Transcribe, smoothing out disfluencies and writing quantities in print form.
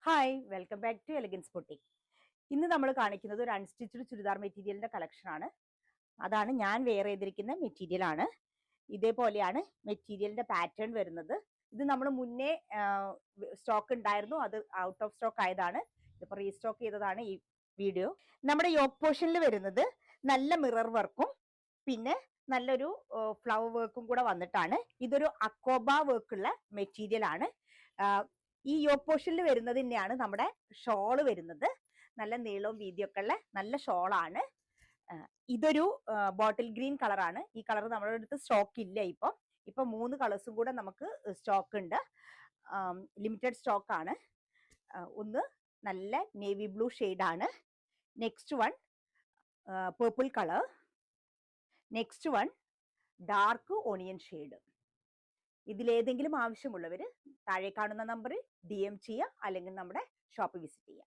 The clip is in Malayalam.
Hi, welcome back to elegance boutique. ഇന്ന് നമ്മൾ കാണിക്കുന്നത് ഒരു അൺസ്റ്റിച്ച്ഡ് ചുരിദാർ മെറ്റീരിയലിന്റെ കളക്ഷൻ ആണ്. അതാണ് ഞാൻ വെയർ ചെയ്തിരിക്കുന്ന മെറ്റീരിയൽ ആണ്. ഇതേപോലെയാണ് മെറ്റീരിയലിന്റെ പാറ്റേൺ വരുന്നത്. ഇത് നമ്മൾ മുന്നേ സ്റ്റോക്ക് ഉണ്ടായിരുന്നു, അത് ഔട്ട് ഓഫ് സ്റ്റോക്ക് ആയതാണ്. ഇതിപ്പോൾ റീസ്റ്റോക്ക് ചെയ്തതാണ് ഈ വീഡിയോ. നമ്മുടെ യോക്ക് പോർഷനിൽ വരുന്നത് നല്ല മിറർ വർക്കും പിന്നെ നല്ലൊരു ഫ്ലവർ വർക്കും കൂടെ വന്നിട്ടാണ്. ഇതൊരു അക്കോബ വർക്കുള്ള മെറ്റീരിയൽ ആണ്. ഈ യോക്ക് പോർഷനിൽ വരുന്നത് തന്നെയാണ് നമ്മുടെ ഷോള് വരുന്നത്. നല്ല നീളവും വീതിയൊക്കെ ഉള്ള നല്ല ഷോളാണ്. ഇതൊരു ബോട്ടിൽ ഗ്രീൻ കളറാണ്. ഈ കളർ നമ്മുടെ അടുത്ത് സ്റ്റോക്ക് ഇല്ല. ഇപ്പൊ 3 കളേഴ്സും കൂടെ നമുക്ക് സ്റ്റോക്ക് ഉണ്ട്. ലിമിറ്റഡ് സ്റ്റോക്ക് ആണ്. ഒന്ന് നല്ല നേവി ബ്ലൂ ആണ്. Next one purple colour. Next one dark onion shade. ഇതിലേതെങ്കിലും ആവശ്യമുള്ളവർ താഴെ കാണുന്ന നമ്പറിൽ DM ചെയ്യുക, അല്ലെങ്കിൽ നമ്മുടെ ഷോപ്പ് വിസിറ്റ് ചെയ്യുക.